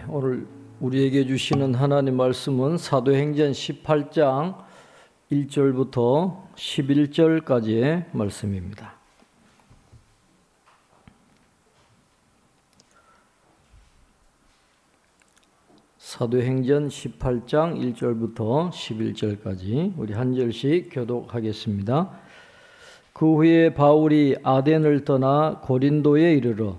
오늘 우리에게 주시는 하나님 말씀은 사도행전 18장 1절부터 11절까지의 말씀입니다. 사도행전 18장 1절부터 11절까지 우리 한 절씩 교독하겠습니다. 그 후에 바울이 아덴을 떠나 고린도에 이르러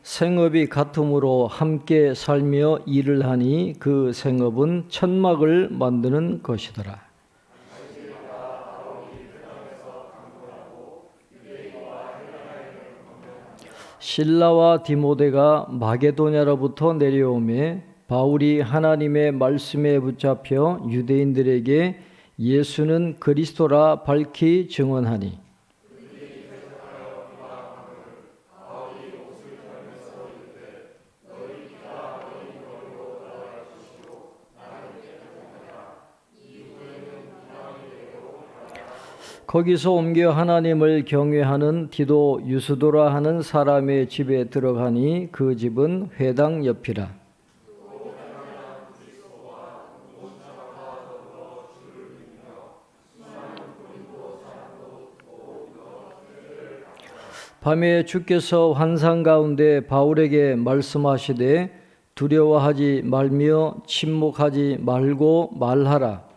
생업이 같음으로 함께 살며 일을 하니 그 생업은 천막을 만드는 것이더라. 실라와 디모데가 마게도냐로부터 내려오매 바울이 하나님의 말씀에 붙잡혀 유대인들에게 예수는 그리스도라 밝히 증언하니 거기서 옮겨 하나님을 경외하는 디도 유스도라 하는 사람의 집에 들어가니 그 집은 회당 옆이라. 밤에 주께서 환상 가운데 바울에게 말씀하시되 두려워하지 말며 침묵하지 말고 말하라.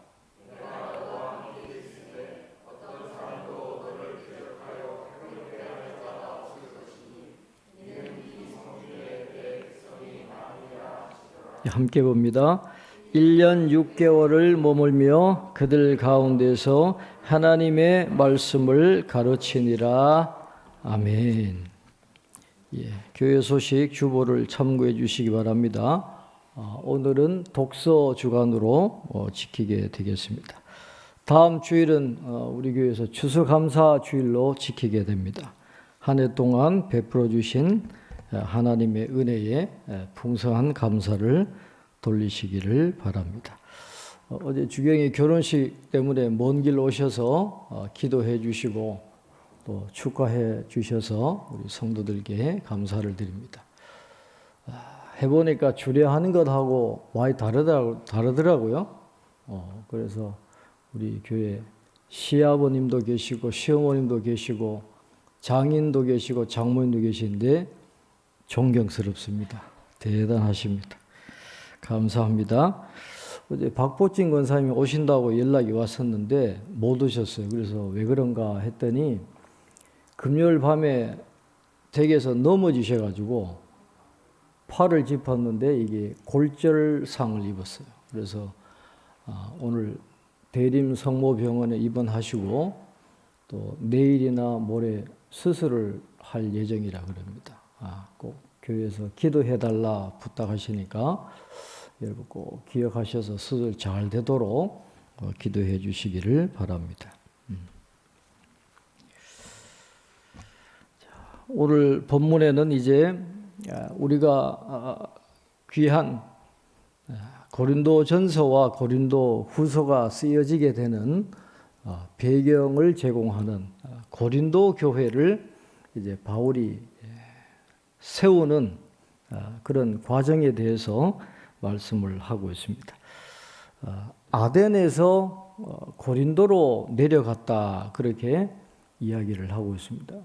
함께 봅니다. 1년 6개월을 머물며 그들 가운데서 하나님의 말씀을 가르치니라. 아멘. 교회 소식 주보를 참고해 주시기 바랍니다. 오늘은 독서 주간으로 지키게 되겠습니다. 다음 주일은 우리 교회에서 추수감사 주일로 지키게 됩니다. 한 해 동안 베풀어 주신 하나님의 은혜에 풍성한 감사를 돌리시기를 바랍니다. 어제 주경이 결혼식 때문에 먼 길 오셔서 기도해 주시고 또 축하해 주셔서 우리 성도들께 감사를 드립니다. 해보니까 주례하는 것하고 많이 다르더라고요. 그래서 우리 교회 시아버님도 계시고 시어머님도 계시고 장인도 계시고 장모님도 계신데 존경스럽습니다. 대단하십니다. 감사합니다. 어제 박보진 권사님이 오신다고 연락이 왔었는데 못 오셨어요. 그래서 왜 그런가 했더니 금요일 밤에 댁에서 넘어지셔가지고 팔을 짚었는데 이게 골절상을 입었어요. 그래서 오늘 대림성모병원에 입원하시고 또 내일이나 모레 수술을 할 예정이라 그럽니다. 꼭 교회에서 기도해달라 부탁하시니까 여러분 꼭 기억하셔서 수술 잘 되도록 기도해 주시기를 바랍니다. 오늘 본문에는 이제 우리가 귀한 고린도 전서와 고린도 후서가 쓰여지게 되는 배경을 제공하는 고린도 교회를 이제 바울이 세우는 그런 과정에 대해서 말씀을 하고 있습니다. 아덴에서 고린도로 내려갔다 그렇게 이야기를 하고 있습니다.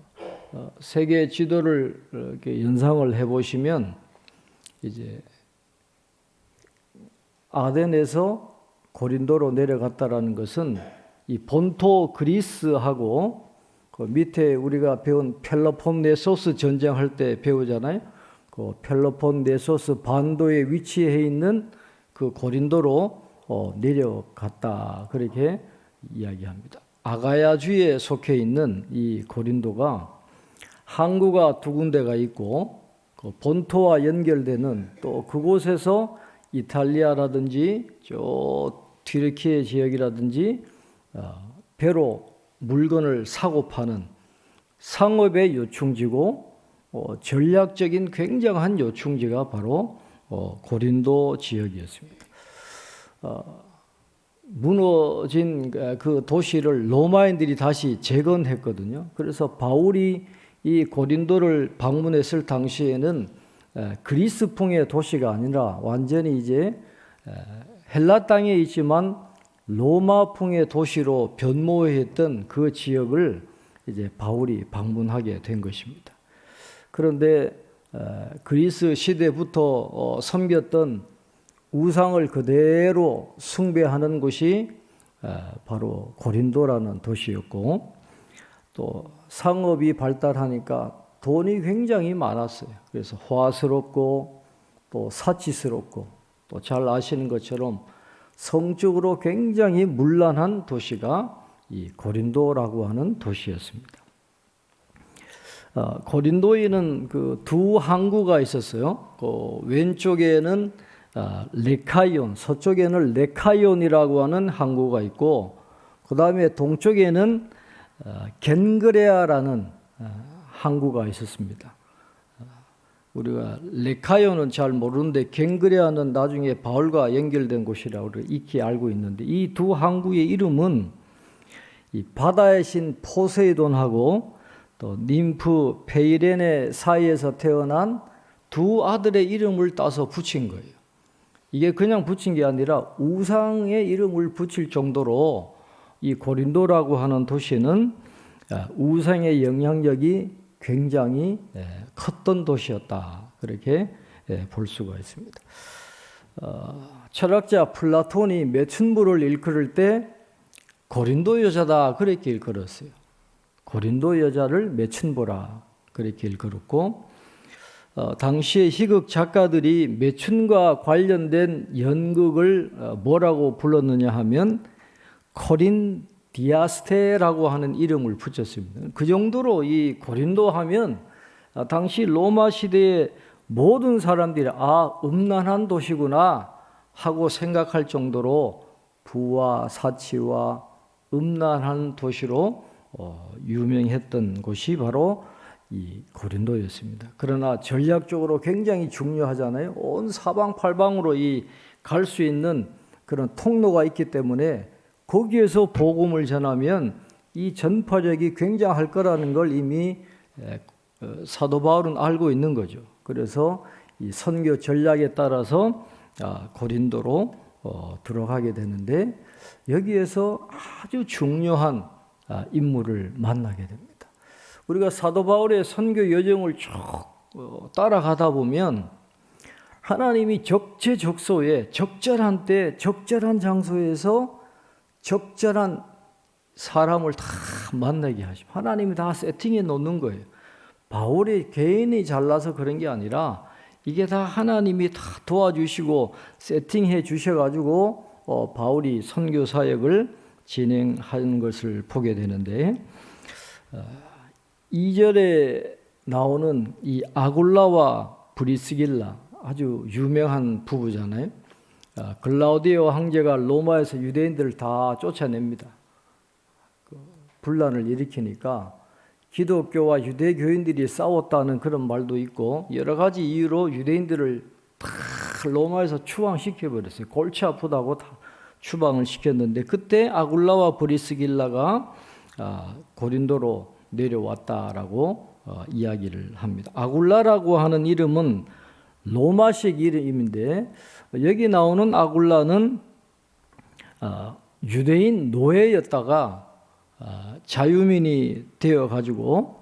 세계 지도를 이렇게 연상을 해보시면 이제 아덴에서 고린도로 내려갔다라는 것은 이 본토 그리스하고 그 밑에 우리가 배운 펠로폰네소스 전쟁할 때 배우잖아요. 그 펠로폰네소스 반도에 위치해 있는 그 고린도로 내려갔다 그렇게 이야기합니다. 아가야주에 속해 있는 이 고린도가 항구가 두 군데가 있고 그 본토와 연결되는 또 그곳에서 이탈리아라든지 저 튀르키예 지역이라든지 배로 물건을 사고 파는 상업의 요충지고 전략적인 굉장한 요충지가 바로 고린도 지역이었습니다. 무너진 그 도시를 로마인들이 다시 재건했거든요. 그래서 바울이 이 고린도를 방문했을 당시에는 그리스풍의 도시가 아니라 완전히 이제 헬라 땅에 있지만 로마풍의 도시로 변모했던 그 지역을 이제 바울이 방문하게 된 것입니다. 그런데 그리스 시대부터 섬겼던 우상을 그대로 숭배하는 곳이 바로 고린도라는 도시였고, 또 상업이 발달하니까 돈이 굉장히 많았어요. 그래서 화스럽고 또 사치스럽고 또 잘 아시는 것처럼 성적으로 굉장히 문란한 도시가 이 고린도라고 하는 도시였습니다. 고린도에는 그 두 항구가 있었어요. 그 왼쪽에는 레카이온, 서쪽에는 레카이온이라고 하는 항구가 있고, 그 다음에 동쪽에는 겐그레아라는 항구가 있었습니다. 우리가 레카이온은 잘 모르는데 겐그레아는 나중에 바울과 연결된 곳이라고 익히 알고 있는데, 이 두 항구의 이름은 이 바다의 신 포세이돈하고 또 님프 페이레네 사이에서 태어난 두 아들의 이름을 따서 붙인 거예요. 이게 그냥 붙인 게 아니라 우상의 이름을 붙일 정도로 이 고린도라고 하는 도시는 우상의 영향력이 굉장히 컸던 도시였다. 그렇게 볼 수가 있습니다. 철학자 플라톤이 매춘부를 일컬을 때 고린도 여자다 그렇게 일컬었어요. 고린도 여자를 매춘부라 그렇게 일컬었고, 당시의 희극 작가들이 매춘과 관련된 연극을 뭐라고 불렀느냐 하면 코린디아스테라고 하는 이름을 붙였습니다. 그 정도로 이 고린도 하면 당시 로마 시대의 모든 사람들이 음란한 도시구나 하고 생각할 정도로 부와 사치와 음란한 도시로 유명했던 곳이 바로 이 고린도였습니다. 그러나 전략적으로 굉장히 중요하잖아요. 온 사방팔방으로 갈 수 있는 그런 통로가 있기 때문에 거기에서 복음을 전하면 이 전파력이 굉장할 거라는 걸 이미 사도 바울은 알고 있는 거죠. 그래서 이 선교 전략에 따라서 고린도로 들어가게 되는데, 여기에서 아주 중요한 인물을 만나게 됩니다. 우리가 사도 바울의 선교 여정을 쭉 따라가다 보면 하나님이 적재적소에 적절한 때 적절한 장소에서 적절한 사람을 다 만나게 하시고 하나님이 다 세팅해 놓는 거예요. 바울이 개인이 잘나서 그런 게 아니라 이게 다 하나님이 다 도와주시고 세팅해 주셔가지고 바울이 선교 사역을 진행하는 것을 보게 되는데, 2절에 나오는 이 아굴라와 브리스길라 아주 유명한 부부잖아요. 글라우디오 황제가 로마에서 유대인들을 다 쫓아냅니다. 분란을 일으키니까 기독교와 유대교인들이 싸웠다는 그런 말도 있고, 여러 가지 이유로 유대인들을 다 로마에서 추방시켜버렸어요. 골치 아프다고 다 추방을 시켰는데, 그때 아굴라와 브리스길라가 고린도로 내려왔다라고 이야기를 합니다. 아굴라라고 하는 이름은 로마식 이름인데, 여기 나오는 아굴라는 유대인 노예였다가 자유민이 되어가지고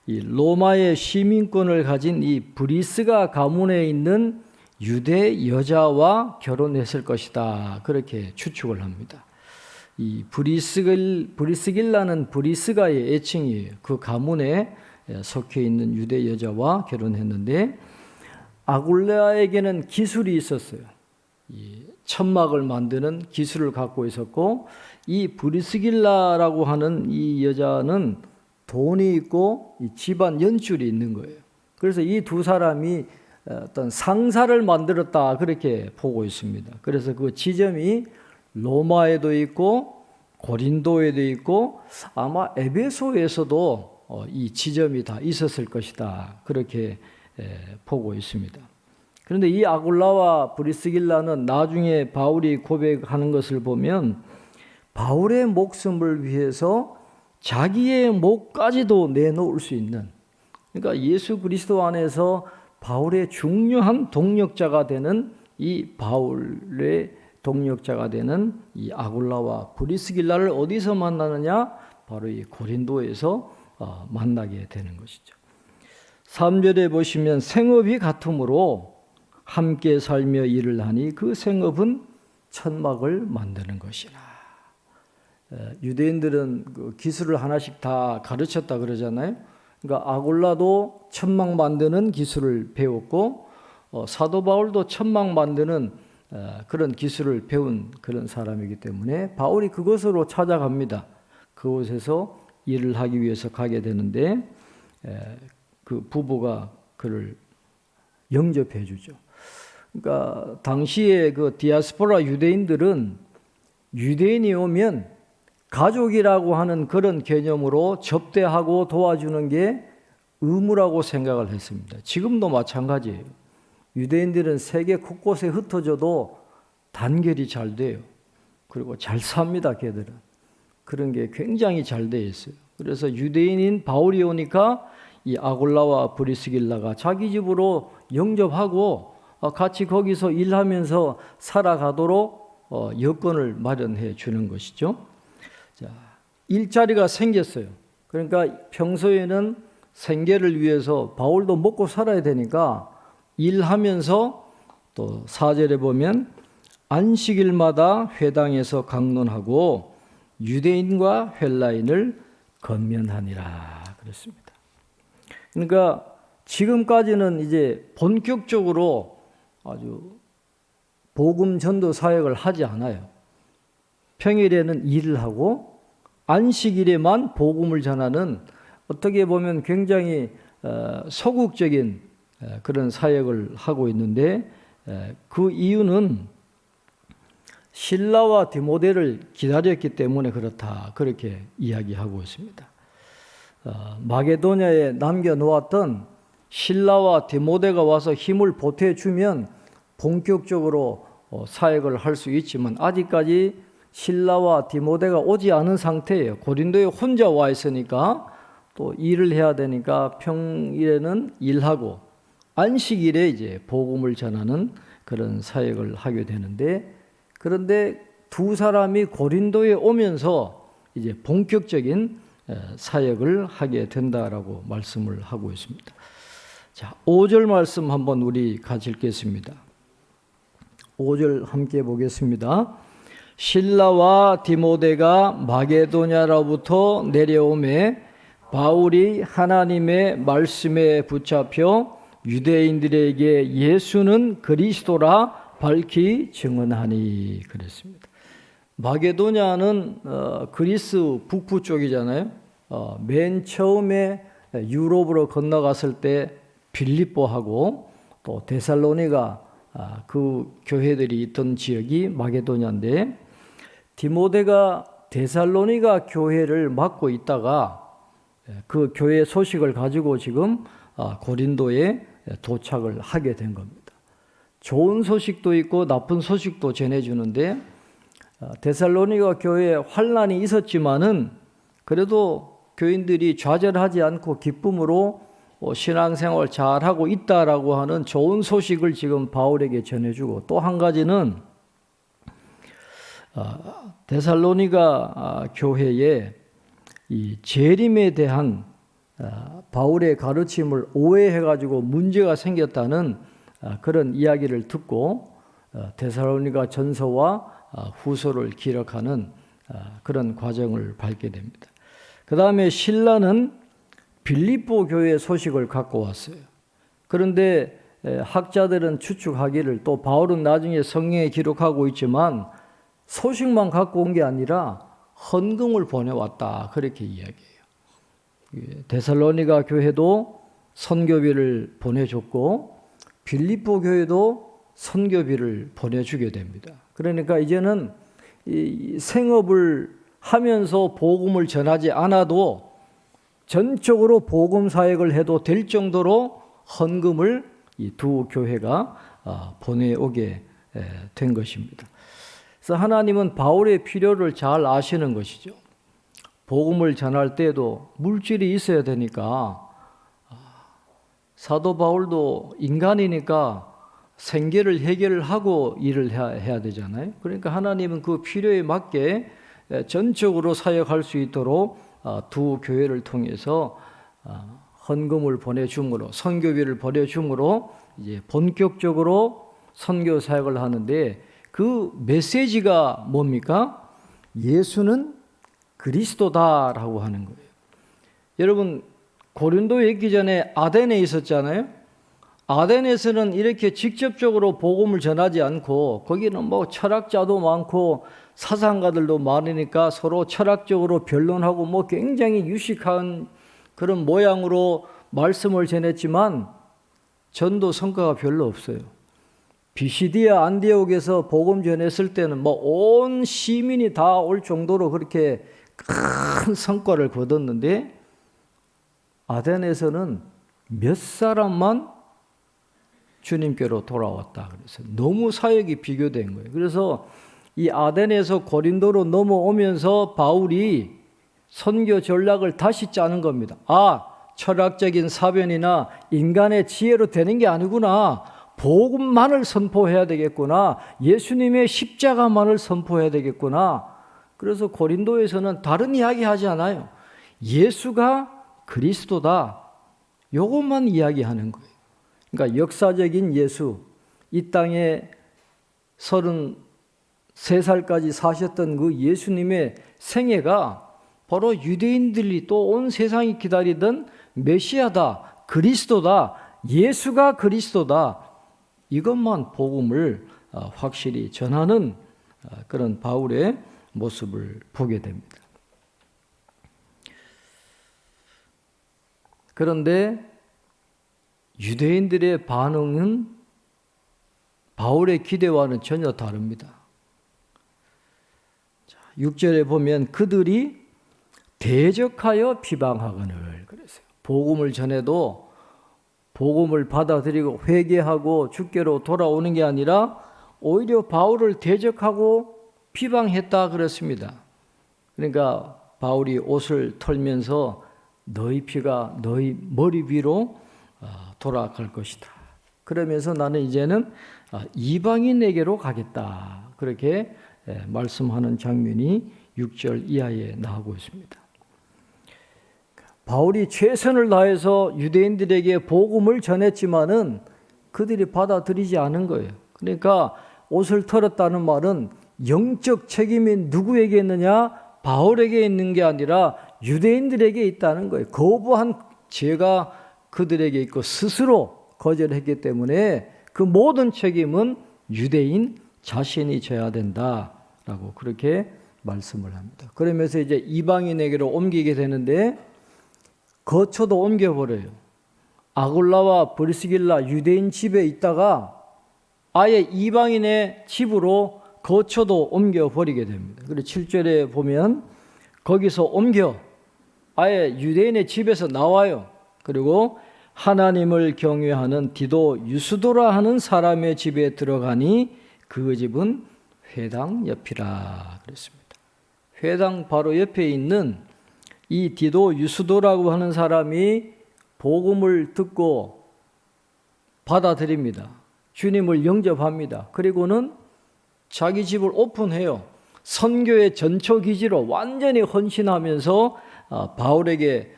이 로마의 시민권을 가진 이 브리스가 가문에 있는 유대 여자와 결혼했을 것이다. 그렇게 추측을 합니다. 이 브리스길라는 브리스가의 애칭이에요. 그 가문에 속해 있는 유대 여자와 결혼했는데, 아굴라에게는 기술이 있었어요. 이 천막을 만드는 기술을 갖고 있었고, 이 브리스길라라고 하는 이 여자는 돈이 있고 이 집안 연줄이 있는 거예요. 그래서 이 두 사람이 어떤 상사를 만들었다 그렇게 보고 있습니다. 그래서 그 지점이 로마에도 있고 고린도에도 있고 아마 에베소에서도 이 지점이 다 있었을 것이다. 그렇게 보고 있습니다. 그런데 이 아굴라와 브리스길라는 나중에 바울이 고백하는 것을 보면 바울의 목숨을 위해서 자기의 목까지도 내놓을 수 있는, 그러니까 예수 그리스도 안에서 바울의 중요한 동력자가 되는 이 바울의 동력자가 되는 이 아굴라와 브리스길라를 어디서 만나느냐? 바로 이 고린도에서 만나게 되는 것이죠. 3절에 보시면 생업이 같으므로 함께 살며 일을 하니 그 생업은 천막을 만드는 것이라. 유대인들은 그 기술을 하나씩 다 가르쳤다 그러잖아요. 그러니까 아굴라도 천막 만드는 기술을 배웠고 사도 바울도 천막 만드는 그런 기술을 배운 그런 사람이기 때문에 바울이 그것으로 찾아갑니다. 그곳에서 일을 하기 위해서 가게 되는데 그 부부가 그를 영접해 주죠. 그러니까 당시에 그 디아스포라 유대인들은 유대인이 오면 가족이라고 하는 그런 개념으로 접대하고 도와주는 게 의무라고 생각을 했습니다. 지금도 마찬가지예요. 유대인들은 세계 곳곳에 흩어져도 단결이 잘 돼요. 그리고 잘 삽니다, 걔들은. 그런 게 굉장히 잘 돼 있어요. 그래서 유대인인 바울이 오니까 이 아굴라와 브리스길라가 자기 집으로 영접하고 같이 거기서 일하면서 살아가도록 여건을 마련해 주는 것이죠. 자, 일자리가 생겼어요. 그러니까 평소에는 생계를 위해서 바울도 먹고 살아야 되니까 일하면서 또 4절에 보면 안식일마다 회당에서 강론하고 유대인과 헬라인을 건면하니라 그랬습니다. 그러니까 지금까지는 이제 본격적으로 아주 복음 전도 사역을 하지 않아요. 평일에는 일을 하고 안식일에만 복음을 전하는 어떻게 보면 굉장히 소극적인 그런 사역을 하고 있는데 그 이유는 실라와 디모데를 기다렸기 때문에 그렇다, 그렇게 이야기하고 있습니다. 마게도냐에 남겨놓았던 실라와 디모데가 와서 힘을 보태주면 본격적으로 사역을 할 수 있지만 아직까지 실라와 디모데가 오지 않은 상태예요. 고린도에 혼자 와 있으니까 또 일을 해야 되니까 평일에는 일하고 안식일에 이제 복음을 전하는 그런 사역을 하게 되는데, 그런데 두 사람이 고린도에 오면서 이제 본격적인 사역을 하게 된다라고 말씀을 하고 있습니다. 자, 5절 말씀 한번 우리 같이 읽겠습니다. 5절 함께 보겠습니다. 실라와 디모데가 마게도냐로부터 내려오매 바울이 하나님의 말씀에 붙잡혀 유대인들에게 예수는 그리스도라 밝히 증언하니 그랬습니다. 마게도냐는 그리스 북부 쪽이잖아요. 맨 처음에 유럽으로 건너갔을 때 빌립보하고 또 데살로니가 그 교회들이 있던 지역이 마게도냐인데, 디모데가 데살로니가 교회를 맡고 있다가 그 교회 소식을 가지고 지금 고린도에 도착을 하게 된 겁니다. 좋은 소식도 있고 나쁜 소식도 전해주는데 데살로니가 교회에 환난이 있었지만은 그래도 교인들이 좌절하지 않고 기쁨으로 신앙생활 잘하고 있다라고 하는 좋은 소식을 지금 바울에게 전해주고, 또 한 가지는 데살로니가 교회에 이 재림에 대한 바울의 가르침을 오해해가지고 문제가 생겼다는 그런 이야기를 듣고 데살로니가 전서와 후서를 기록하는 그런 과정을 밟게 됩니다. 그 다음에 실라는 빌립보 교회 소식을 갖고 왔어요. 그런데 학자들은 추측하기를, 또 바울은 나중에 성경에 기록하고 있지만 소식만 갖고 온 게 아니라 헌금을 보내왔다, 그렇게 이야기해요. 데살로니가 교회도 선교비를 보내줬고 빌립보 교회도 선교비를 보내주게 됩니다. 그러니까 이제는 이 생업을 하면서 복음을 전하지 않아도 전적으로 복음 사역을 해도 될 정도로 헌금을 이 두 교회가 보내오게 된 것입니다. 그래서 하나님은 바울의 필요를 잘 아시는 것이죠. 복음을 전할 때도 물질이 있어야 되니까 사도 바울도 인간이니까 생계를 해결하고 일을 해야 되잖아요. 그러니까 하나님은 그 필요에 맞게 전적으로 사역할 수 있도록 두 교회를 통해서 헌금을 보내줌으로, 선교비를 보내줌으로 이제 본격적으로 선교 사역을 하는데, 그 메시지가 뭡니까? 예수는 그리스도다라고 하는 거예요. 여러분, 고린도에 있기 전에 아덴에 있었잖아요. 아덴에서는 이렇게 직접적으로 복음을 전하지 않고, 거기는 뭐 철학자도 많고 사상가들도 많으니까 서로 철학적으로 변론하고 뭐 굉장히 유식한 그런 모양으로 말씀을 전했지만 전도 성과가 별로 없어요. 비시디아 안디옥에서 복음 전했을 때는 뭐 온 시민이 다 올 정도로 그렇게 큰 성과를 거뒀는데, 아덴에서는 몇 사람만 주님께로 돌아왔다. 그래서 너무 사역이 비교된 거예요. 그래서 이 아덴에서 고린도로 넘어오면서 바울이 선교 전략을 다시 짜는 겁니다. 철학적인 사변이나 인간의 지혜로 되는 게 아니구나. 복음만을 선포해야 되겠구나. 예수님의 십자가만을 선포해야 되겠구나. 그래서 고린도에서는 다른 이야기 하지 않아요. 예수가 그리스도다. 이것만 이야기하는 거예요. 그러니까 역사적인 예수, 이 땅에 33살까지 사셨던 그 예수님의 생애가 바로 유대인들이 또 온 세상이 기다리던 메시아다, 그리스도다, 예수가 그리스도다. 이것만 복음을 확실히 전하는 그런 바울의 모습을 보게 됩니다. 그런데 유대인들의 반응은 바울의 기대와는 전혀 다릅니다. 6절에 보면 그들이 대적하여 비방하거늘 그랬어요. 복음을 전해도 복음을 받아들이고 회개하고 주께로 돌아오는 게 아니라 오히려 바울을 대적하고 비방했다 그랬습니다. 그러니까 바울이 옷을 털면서 너희 피가 너희 머리 위로 돌아갈 것이다. 그러면서 나는 이제는 이방인에게로 가겠다. 그렇게 말씀하는 장면이 6절 이하에 나오고 있습니다. 바울이 최선을 다해서 유대인들에게 복음을 전했지만은 그들이 받아들이지 않은 거예요. 그러니까 옷을 털었다는 말은 영적 책임이 누구에게 있느냐? 바울에게 있는 게 아니라 유대인들에게 있다는 거예요. 거부한 죄가 그들에게 있고 스스로 거절했기 때문에 그 모든 책임은 유대인 자신이 져야 된다라고 그렇게 말씀을 합니다. 그러면서 이제 이방인에게로 옮기게 되는데 거처도 옮겨버려요. 아굴라와 브리스길라 유대인 집에 있다가 아예 이방인의 집으로 거처도 옮겨버리게 됩니다. 그리고 7절에 보면 거기서 옮겨 아예 유대인의 집에서 나와요. 그리고 하나님을 경외하는 디도 유스도라 하는 사람의 집에 들어가니 그 집은 회당 옆이라 그랬습니다. 회당 바로 옆에 있는 이 디도 유스도라고 하는 사람이 복음을 듣고 받아들입니다. 주님을 영접합니다. 그리고는 자기 집을 오픈해요. 선교의 전초기지로 완전히 헌신하면서 바울에게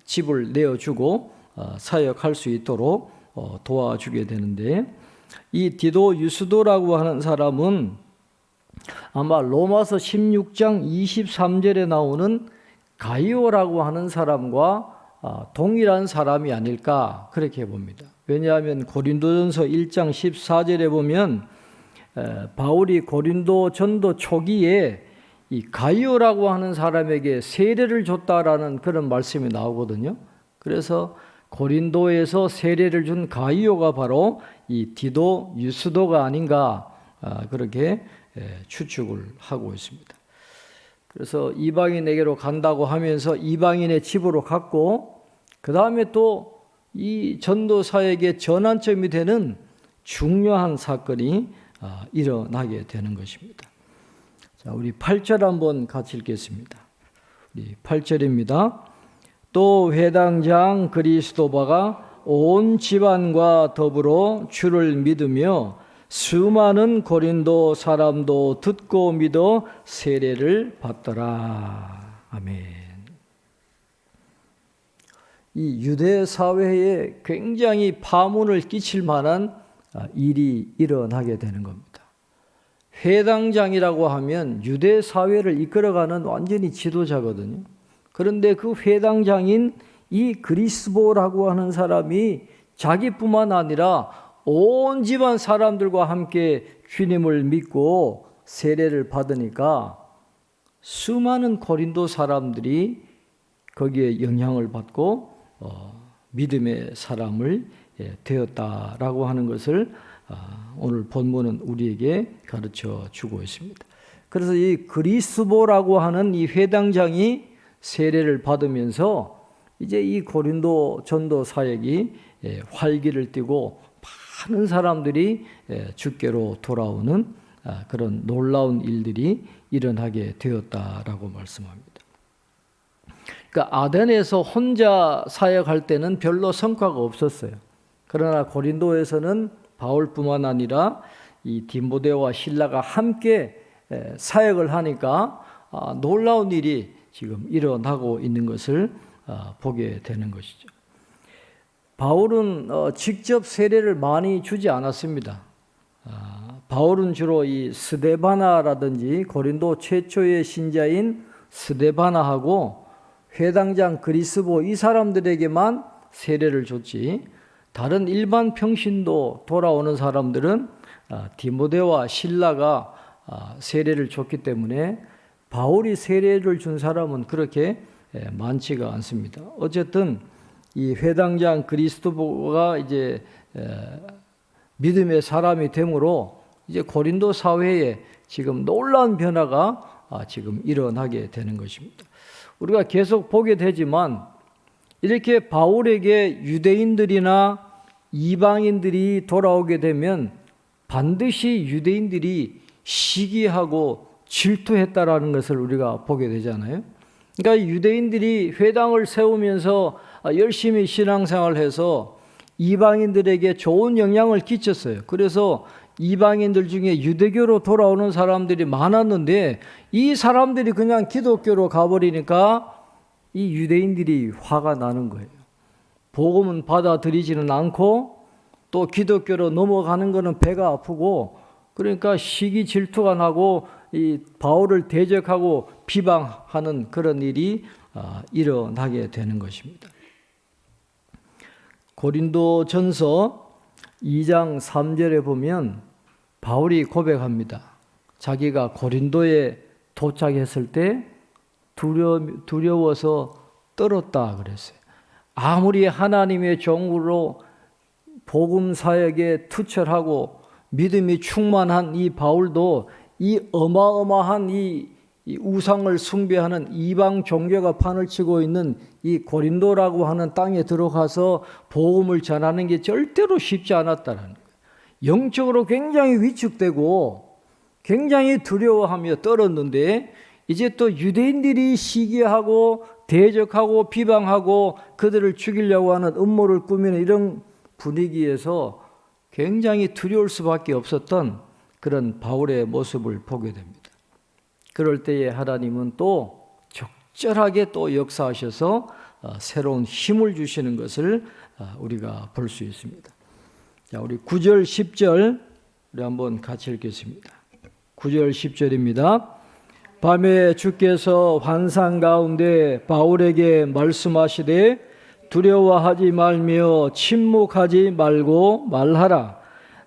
집을 내어주고 사역할 수 있도록 도와주게 되는데, 이 디도 유스도라고 하는 사람은 아마 로마서 16장 23절에 나오는 가이오라고 하는 사람과 동일한 사람이 아닐까 그렇게 봅니다. 왜냐하면 고린도전서 1장 14절에 보면 바울이 고린도 전도 초기에 이 가이오라고 하는 사람에게 세례를 줬다라는 그런 말씀이 나오거든요. 그래서 고린도에서 세례를 준 가이오가 바로 이 디도 유스도가 아닌가 그렇게 추측을 하고 있습니다. 그래서 이방인에게로 간다고 하면서 이방인의 집으로 갔고, 그 다음에 또 이 전도사에게 전환점이 되는 중요한 사건이 일어나게 되는 것입니다. 자, 우리 8절 한번 같이 읽겠습니다. 우리 8절입니다. 또 회당장 그리스도바가 온 집안과 더불어 주를 믿으며 수많은 고린도 사람도 듣고 믿어 세례를 받더라. 아멘. 이 유대 사회에 굉장히 파문을 끼칠 만한 일이 일어나게 되는 겁니다. 회당장이라고 하면 유대 사회를 이끌어가는 완전히 지도자거든요. 그런데 그 회당장인 이 그리스도라고 하는 사람이 자기뿐만 아니라 온 집안 사람들과 함께 주님을 믿고 세례를 받으니까 수많은 고린도 사람들이 거기에 영향을 받고 믿음의 사람을 되었다라고 하는 것을 오늘 본문은 우리에게 가르쳐 주고 있습니다. 그래서 이 그리스도라고 하는 이 회당장이 세례를 받으면서 이제 이 고린도 전도 사역이 활기를 띠고 많은 사람들이 주께로 돌아오는 그런 놀라운 일들이 일어나게 되었다라고 말씀합니다. 그러니까 아덴에서 혼자 사역할 때는 별로 성과가 없었어요. 그러나 고린도에서는 바울뿐만 아니라 이 디모데와 실라가 함께 사역을 하니까 놀라운 일이 지금 일어나고 있는 것을 보게 되는 것이죠. 바울은 직접 세례를 많이 주지 않았습니다. 바울은 주로 이 스데바나라든지 고린도 최초의 신자인 스데바나하고 회당장 그리스도 이 사람들에게만 세례를 줬지, 다른 일반 평신도 돌아오는 사람들은 디모데와 실라가 세례를 줬기 때문에 바울이 세례를 준 사람은 그렇게 많지가 않습니다. 어쨌든 이 회당장 그리스도가 이제 믿음의 사람이 되므로 이제 고린도 사회에 지금 놀라운 변화가 지금 일어나게 되는 것입니다. 우리가 계속 보게 되지만 이렇게 바울에게 유대인들이나 이방인들이 돌아오게 되면 반드시 유대인들이 시기하고 질투했다라는 것을 우리가 보게 되잖아요. 그러니까 유대인들이 회당을 세우면서 열심히 신앙생활해서 이방인들에게 좋은 영향을 끼쳤어요. 그래서 이방인들 중에 유대교로 돌아오는 사람들이 많았는데 이 사람들이 그냥 기독교로 가버리니까 이 유대인들이 화가 나는 거예요. 복음은 받아들이지는 않고 또 기독교로 넘어가는 것은 배가 아프고, 그러니까 시기 질투가 나고 이 바울을 대적하고 비방하는 그런 일이 일어나게 되는 것입니다. 고린도전서 2장 3절에 보면 바울이 고백합니다. 자기가 고린도에 도착했을 때 두려워서 떨었다 그랬어요. 아무리 하나님의 종으로 복음 사역에 투철하고 믿음이 충만한 이 바울도 이 어마어마한 이 우상을 숭배하는 이방 종교가 판을 치고 있는 이 고린도라고 하는 땅에 들어가서 복음을 전하는 게 절대로 쉽지 않았다는 거예요. 영적으로 굉장히 위축되고 굉장히 두려워하며 떨었는데 이제 또 유대인들이 시기하고 대적하고 비방하고 그들을 죽이려고 하는 음모를 꾸미는 이런 분위기에서 굉장히 두려울 수밖에 없었던 그런 바울의 모습을 보게 됩니다. 그럴 때에 하나님은 또 적절하게 또 역사하셔서 새로운 힘을 주시는 것을 우리가 볼 수 있습니다. 자, 우리 9절 10절 우리 한번 같이 읽겠습니다. 9절 10절입니다. 밤에 주께서 환상 가운데 바울에게 말씀하시되 두려워하지 말며 침묵하지 말고 말하라.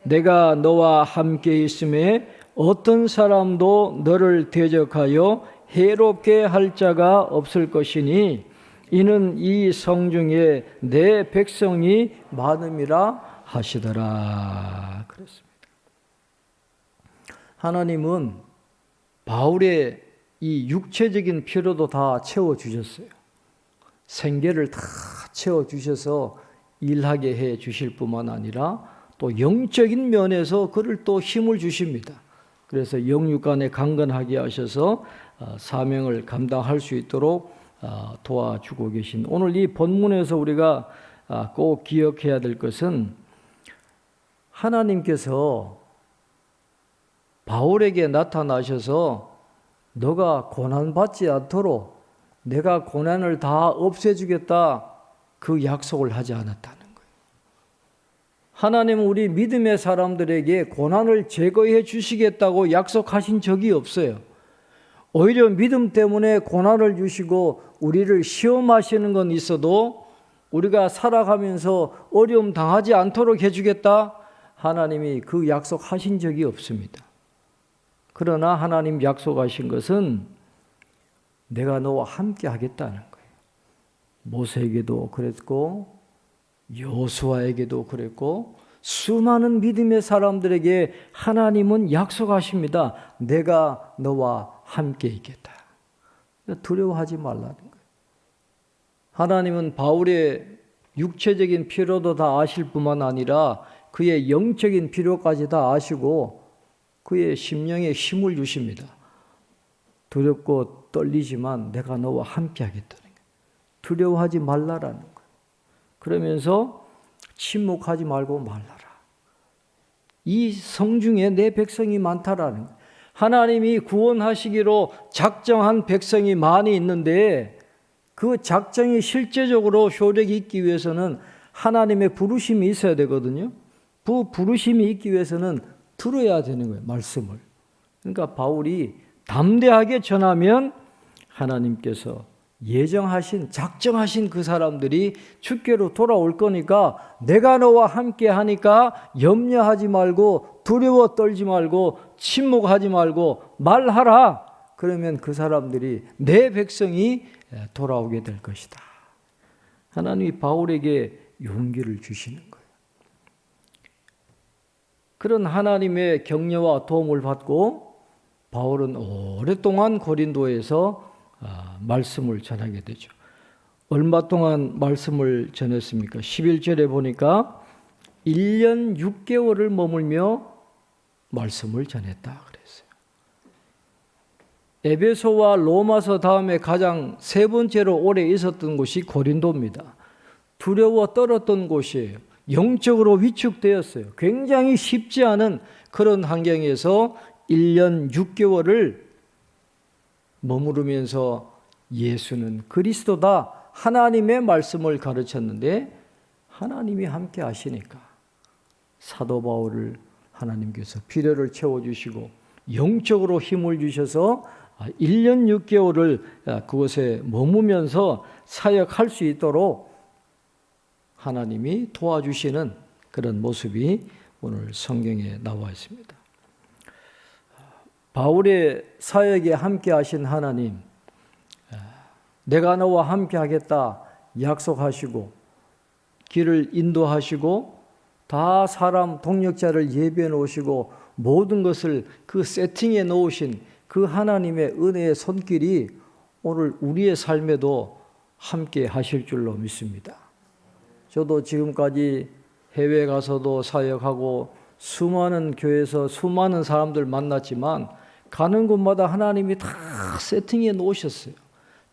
내가 너와 함께 있음에 어떤 사람도 너를 대적하여 해롭게 할 자가 없을 것이니 이는 이 성중에 내 백성이 많음이라 하시더라. 그렇습니다. 하나님은 바울의 이 육체적인 필요도 다 채워주셨어요. 생계를 다 채워주셔서 일하게 해 주실 뿐만 아니라 또 영적인 면에서 그를 또 힘을 주십니다. 그래서 영육간에 강건하게 하셔서 사명을 감당할 수 있도록 도와주고 계신, 오늘 이 본문에서 우리가 꼭 기억해야 될 것은 하나님께서 바울에게 나타나셔서 너가 고난받지 않도록 내가 고난을 다 없애주겠다, 그 약속을 하지 않았다는 거예요. 하나님은 우리 믿음의 사람들에게 고난을 제거해 주시겠다고 약속하신 적이 없어요. 오히려 믿음 때문에 고난을 주시고 우리를 시험하시는 건 있어도 우리가 살아가면서 어려움 당하지 않도록 해주겠다, 하나님이 그 약속하신 적이 없습니다. 그러나 하나님 약속하신 것은 내가 너와 함께 하겠다는 거예요. 모세에게도 그랬고 여호수아에게도 그랬고 수많은 믿음의 사람들에게 하나님은 약속하십니다. 내가 너와 함께 있겠다. 두려워하지 말라는 거예요. 하나님은 바울의 육체적인 필요도 다 아실 뿐만 아니라 그의 영적인 필요까지 다 아시고 그의 심령에 힘을 주십니다. 두렵고 떨리지만 내가 너와 함께 하겠다는 거예요. 두려워하지 말라라는 거예요. 그러면서 침묵하지 말고 말라라. 이 성중에 내 백성이 많다라는 거예요. 하나님이 구원하시기로 작정한 백성이 많이 있는데 그 작정이 실제적으로 효력이 있기 위해서는 하나님의 부르심이 있어야 되거든요. 그 부르심이 있기 위해서는 들어야 되는 거예요, 말씀을. 그러니까 바울이 담대하게 전하면 하나님께서 예정하신, 작정하신 그 사람들이 주께로 돌아올 거니까 내가 너와 함께 하니까 염려하지 말고 두려워 떨지 말고 침묵하지 말고 말하라. 그러면 그 사람들이 내 백성이 돌아오게 될 것이다. 하나님이 바울에게 용기를 주시는 거예요. 그런 하나님의 격려와 도움을 받고 바울은 오랫동안 고린도에서 말씀을 전하게 되죠. 얼마 동안 말씀을 전했습니까? 11절에 보니까 1년 6개월을 머물며 말씀을 전했다 그랬어요. 에베소와 로마서 다음에 가장 세 번째로 오래 있었던 곳이 고린도입니다. 두려워 떨었던 곳이에요. 영적으로 위축되었어요. 굉장히 쉽지 않은 그런 환경에서 1년 6개월을 머무르면서 예수는 그리스도다, 하나님의 말씀을 가르쳤는데 하나님이 함께 하시니까 사도 바울을 하나님께서 필요를 채워주시고 영적으로 힘을 주셔서 1년 6개월을 그곳에 머무면서 사역할 수 있도록 하나님이 도와주시는 그런 모습이 오늘 성경에 나와 있습니다. 바울의 사역에 함께 하신 하나님, 내가 너와 함께 하겠다 약속하시고 길을 인도하시고 다 사람 동력자를 예비해 놓으시고 모든 것을 그 세팅에 놓으신 그 하나님의 은혜의 손길이 오늘 우리의 삶에도 함께 하실 줄로 믿습니다. 저도 지금까지 해외 가서도 사역하고 수많은 교회에서 수많은 사람들 만났지만 가는 곳마다 하나님이 다 세팅해 놓으셨어요.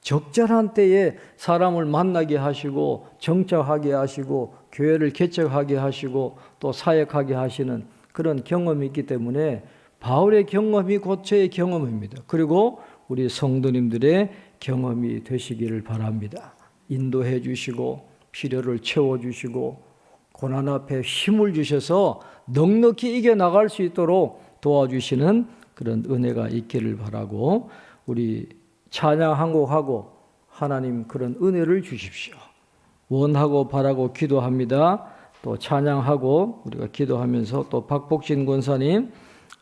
적절한 때에 사람을 만나게 하시고 정착하게 하시고 교회를 개척하게 하시고 또 사역하게 하시는 그런 경험이 있기 때문에 바울의 경험이 곧 저의 경험입니다. 그리고 우리 성도님들의 경험이 되시기를 바랍니다. 인도해 주시고 필요를 채워주시고 고난 앞에 힘을 주셔서 넉넉히 이겨나갈 수 있도록 도와주시는 그런 은혜가 있기를 바라고 우리 찬양 한 곡 하고 하나님 그런 은혜를 주십시오. 원하고 바라고 기도합니다. 또 찬양하고 우리가 기도하면서 또 박복진 권사님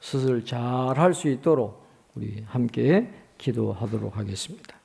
수술 잘 할 수 있도록 우리 함께 기도하도록 하겠습니다.